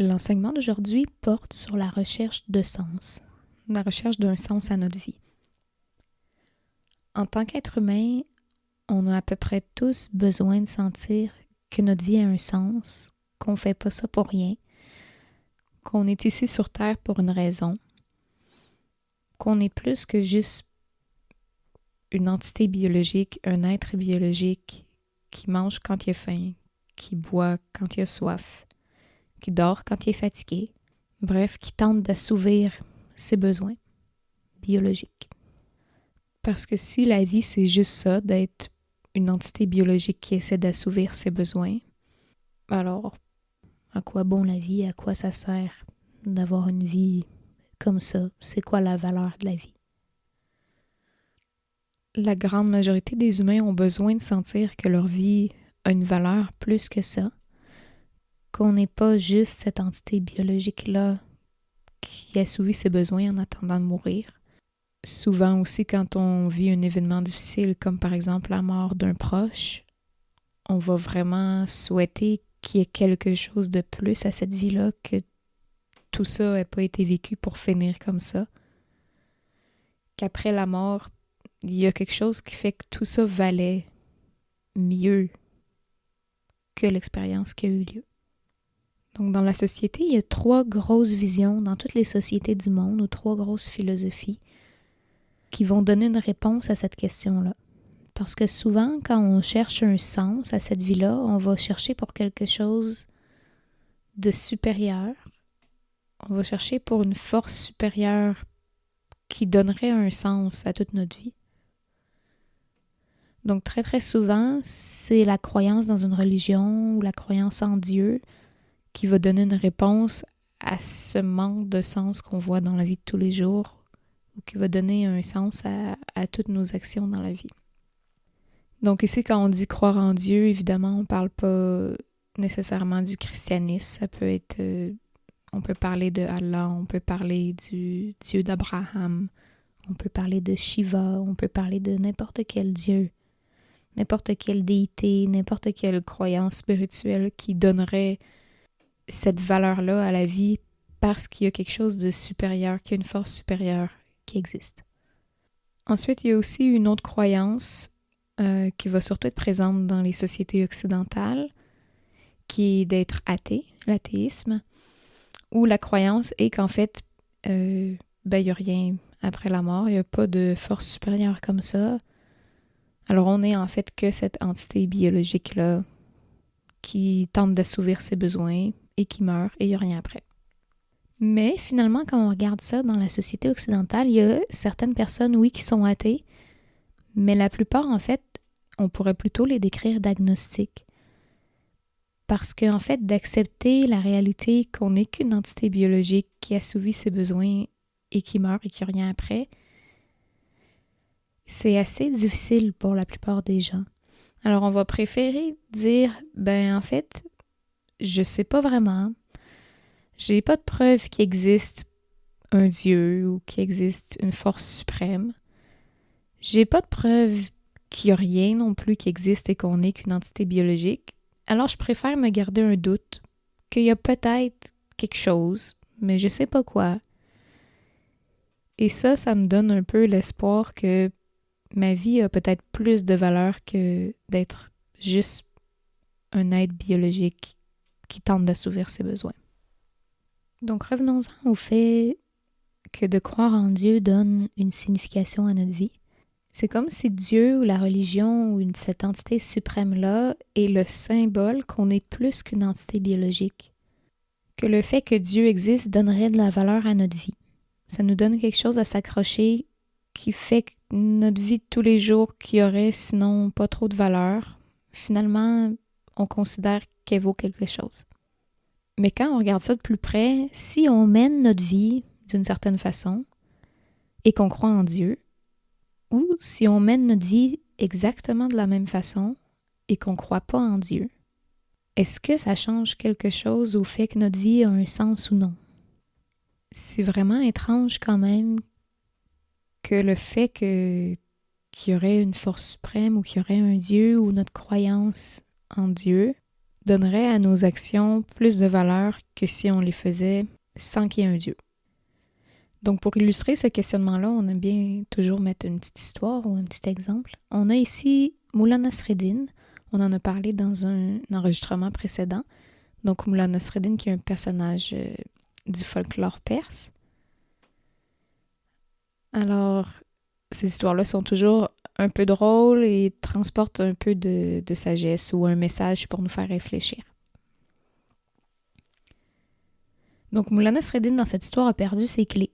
L'enseignement d'aujourd'hui porte sur la recherche de sens, la recherche d'un sens à notre vie. En tant qu'être humain, on a à peu près tous besoin de sentir que notre vie a un sens, qu'on ne fait pas ça pour rien, qu'on est ici sur Terre pour une raison, qu'on est plus que juste une entité biologique, un être biologique qui mange quand il a faim, qui boit quand il a soif, qui dort quand il est fatigué, bref, qui tente d'assouvir ses besoins biologiques. Parce que si la vie, c'est juste ça, d'être une entité biologique qui essaie d'assouvir ses besoins, alors à quoi bon la vie? À quoi ça sert d'avoir une vie comme ça? C'est quoi la valeur de la vie? La grande majorité des humains ont besoin de sentir que leur vie a une valeur plus que ça, qu'on n'est pas juste cette entité biologique-là qui assouvit ses besoins en attendant de mourir. Souvent aussi, quand on vit un événement difficile, comme par exemple la mort d'un proche, on va vraiment souhaiter qu'il y ait quelque chose de plus à cette vie-là, que tout ça n'ait pas été vécu pour finir comme ça. Qu'après la mort, il y a quelque chose qui fait que tout ça valait mieux que l'expérience qui a eu lieu. Donc dans la société, il y a 3 grosses visions dans toutes les sociétés du monde, ou 3 grosses philosophies qui vont donner une réponse à cette question-là. Parce que souvent, quand on cherche un sens à cette vie-là, on va chercher pour quelque chose de supérieur. On va chercher pour une force supérieure qui donnerait un sens à toute notre vie. Donc très très souvent, c'est la croyance dans une religion ou la croyance en Dieu qui va donner une réponse à ce manque de sens qu'on voit dans la vie de tous les jours, ou qui va donner un sens à toutes nos actions dans la vie. Donc ici, quand on dit croire en Dieu, évidemment, on ne parle pas nécessairement du christianisme. Ça peut être, on peut parler de Allah, on peut parler du Dieu d'Abraham, on peut parler de Shiva, on peut parler de n'importe quel Dieu, n'importe quelle déité, n'importe quelle croyance spirituelle qui donnerait cette valeur-là à la vie parce qu'il y a quelque chose de supérieur, qu'il y a une force supérieure qui existe. Ensuite, il y a aussi une autre croyance qui va surtout être présente dans les sociétés occidentales, qui est d'être athée, l'athéisme, où la croyance est qu'en fait, il n'y a rien après la mort, il n'y a pas de force supérieure comme ça. Alors on est en fait que cette entité biologique-là qui tente d'assouvir ses besoins et qui meurt et il n'y a rien après. Mais finalement, quand on regarde ça dans la société occidentale, il y a certaines personnes, oui, qui sont athées, mais la plupart, en fait, on pourrait plutôt les décrire d'agnostiques. Parce qu'en fait, d'accepter la réalité qu'on n'est qu'une entité biologique qui assouvit ses besoins et qui meurt et qui n'a rien après, c'est assez difficile pour la plupart des gens. Alors, on va préférer dire, en fait, je sais pas vraiment, j'ai pas de preuve qu'il existe un Dieu ou qu'il existe une force suprême. J'ai pas de preuve qu'il y a rien non plus qui existe et qu'on n'est qu'une entité biologique. Alors, je préfère me garder un doute qu'il y a peut-être quelque chose, mais je sais pas quoi. Et ça me donne un peu l'espoir que ma vie a peut-être plus de valeur que d'être juste un être biologique qui tente d'assouvir ses besoins. Donc revenons-en au fait que de croire en Dieu donne une signification à notre vie. C'est comme si Dieu ou la religion ou cette entité suprême-là est le symbole qu'on est plus qu'une entité biologique. Que le fait que Dieu existe donnerait de la valeur à notre vie. Ça nous donne quelque chose à s'accrocher qui fait que notre vie de tous les jours qui aurait sinon pas trop de valeur, finalement, on considère qu'elle vaut quelque chose. Mais quand on regarde ça de plus près, si on mène notre vie d'une certaine façon et qu'on croit en Dieu, ou si on mène notre vie exactement de la même façon et qu'on ne croit pas en Dieu, est-ce que ça change quelque chose au fait que notre vie a un sens ou non? C'est vraiment étrange quand même que le fait qu'il y aurait une force suprême ou qu'il y aurait un Dieu ou notre croyance en Dieu donnerait à nos actions plus de valeur que si on les faisait sans qu'il y ait un Dieu. Donc, pour illustrer ce questionnement-là, on aime bien toujours mettre une petite histoire ou un petit exemple. On a ici Moula Nasreddin. On en a parlé dans un enregistrement précédent. Donc, Moula Nasreddin, qui est un personnage du folklore perse. Alors, ces histoires-là sont toujours un peu drôles et transportent un peu de sagesse ou un message pour nous faire réfléchir. Donc, Moula Nasreddin, dans cette histoire, a perdu ses clés.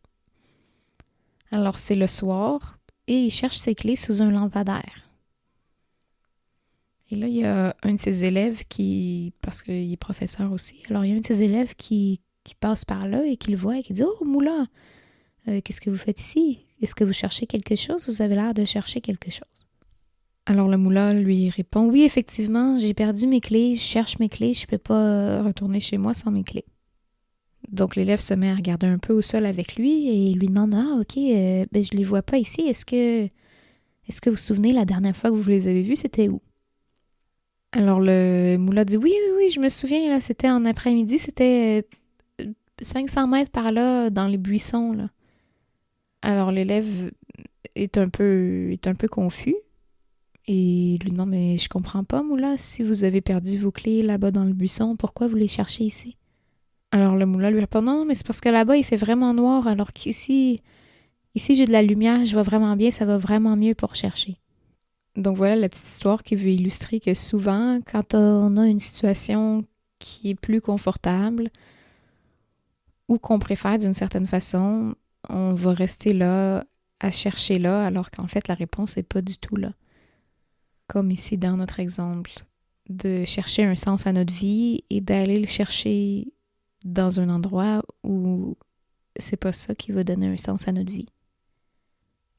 Alors, c'est le soir et il cherche ses clés sous un lampadaire. Et là, il y a un de ses élèves parce qu'il est professeur aussi, alors il y a un de ses élèves qui passe par là et qui le voit et qui dit « Oh, Moula, qu'est-ce que vous faites ici? Est-ce que vous cherchez quelque chose? Vous avez l'air de chercher quelque chose. » Alors le Moula lui répond « Oui, effectivement, j'ai perdu mes clés, je cherche mes clés, je peux pas retourner chez moi sans mes clés. » Donc l'élève se met à regarder un peu au sol avec lui et il lui demande « Ah, ok, ben je les vois pas ici, est-ce que vous vous souvenez la dernière fois que vous les avez vus, c'était où? » Alors le Moula dit « Oui, je me souviens, là, c'était en après-midi, c'était 500 mètres par là, dans les buissons, là. » Alors l'élève est un peu confus et lui demande « Mais je comprends pas, Moula, si vous avez perdu vos clés là-bas dans le buisson, pourquoi vous les cherchez ici? » Alors le Moula lui répond « Non, mais c'est parce que là-bas, il fait vraiment noir, alors qu'ici, j'ai de la lumière, je vois vraiment bien, ça va vraiment mieux pour chercher. » Donc voilà la petite histoire qui veut illustrer que souvent, quand on a une situation qui est plus confortable ou qu'on préfère d'une certaine façon, on va rester là, à chercher là, alors qu'en fait, la réponse n'est pas du tout là. Comme ici dans notre exemple, de chercher un sens à notre vie et d'aller le chercher dans un endroit où c'est pas ça qui va donner un sens à notre vie.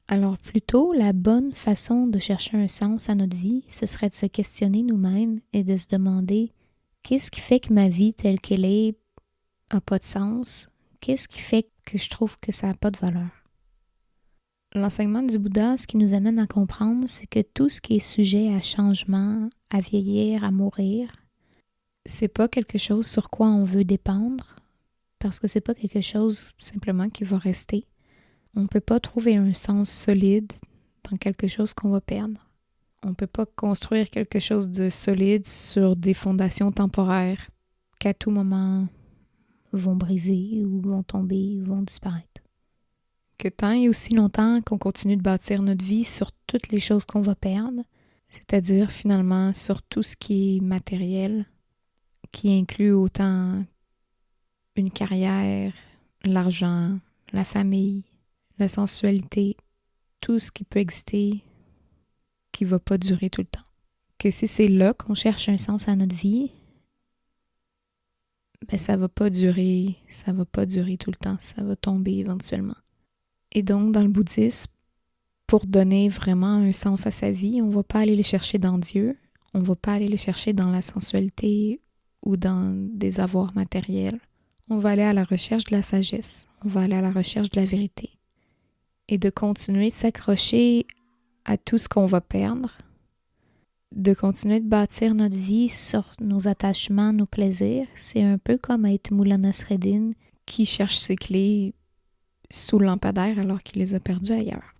Alors plutôt, la bonne façon de chercher un sens à notre vie, ce serait de se questionner nous-mêmes et de se demander qu'est-ce qui fait que ma vie telle qu'elle est n'a pas de sens? Qu'est-ce qui fait que je trouve que ça n'a pas de valeur? L'enseignement du Bouddha, ce qui nous amène à comprendre, c'est que tout ce qui est sujet à changement, à vieillir, à mourir, c'est pas quelque chose sur quoi on veut dépendre, parce que c'est pas quelque chose simplement qui va rester. On ne peut pas trouver un sens solide dans quelque chose qu'on va perdre. On ne peut pas construire quelque chose de solide sur des fondations temporaires qu'à tout moment vont briser ou vont tomber ou vont disparaître. Que tant et aussi longtemps qu'on continue de bâtir notre vie sur toutes les choses qu'on va perdre, c'est-à-dire finalement sur tout ce qui est matériel, qui inclut autant une carrière, l'argent, la famille, la sensualité, tout ce qui peut exister, qui va pas durer tout le temps. Que si c'est là qu'on cherche un sens à notre vie, ben ça va pas durer tout le temps, ça va tomber éventuellement. Et donc, dans le bouddhisme, pour donner vraiment un sens à sa vie, on va pas aller le chercher dans Dieu, on va pas aller le chercher dans la sensualité ou dans des avoirs matériels. On va aller à la recherche de la sagesse, on va aller à la recherche de la vérité. Et de continuer de s'accrocher à tout ce qu'on va perdre, de continuer de bâtir notre vie sur nos attachements, nos plaisirs, c'est un peu comme être Moula Nasreddin qui cherche ses clés sous le lampadaire alors qu'il les a perdues ailleurs.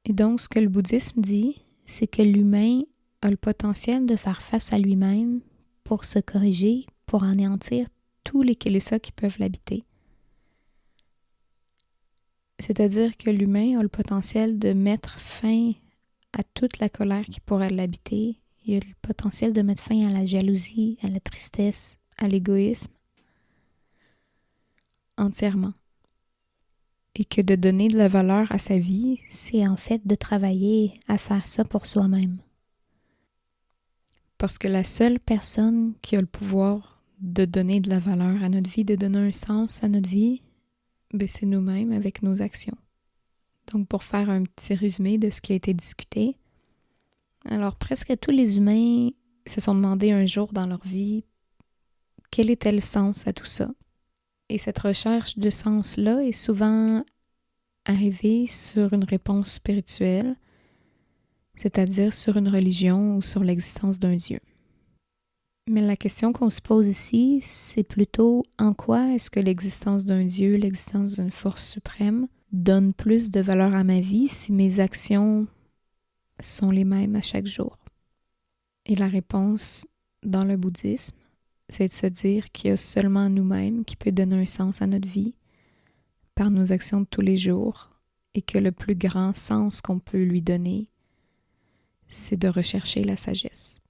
Et donc, ce que le bouddhisme dit, c'est que l'humain a le potentiel de faire face à lui-même pour se corriger, pour anéantir tous les kilesa qui peuvent l'habiter. C'est-à-dire que l'humain a le potentiel de mettre fin à toute la colère qui pourrait l'habiter. Il a le potentiel de mettre fin à la jalousie, à la tristesse, à l'égoïsme, entièrement. Et que de donner de la valeur à sa vie, c'est en fait de travailler à faire ça pour soi-même. Parce que la seule personne qui a le pouvoir de donner de la valeur à notre vie, de donner un sens à notre vie, ben c'est nous-mêmes avec nos actions. Donc pour faire un petit résumé de ce qui a été discuté, alors presque tous les humains se sont demandé un jour dans leur vie quel était le sens à tout ça. Et cette recherche de sens-là est souvent arrivée sur une réponse spirituelle, c'est-à-dire sur une religion ou sur l'existence d'un Dieu. Mais la question qu'on se pose ici, c'est plutôt en quoi est-ce que l'existence d'un Dieu, l'existence d'une force suprême, donne plus de valeur à ma vie si mes actions sont les mêmes à chaque jour? Et la réponse dans le bouddhisme, c'est de se dire qu'il y a seulement nous-mêmes qui peut donner un sens à notre vie par nos actions de tous les jours et que le plus grand sens qu'on peut lui donner, c'est de rechercher la sagesse.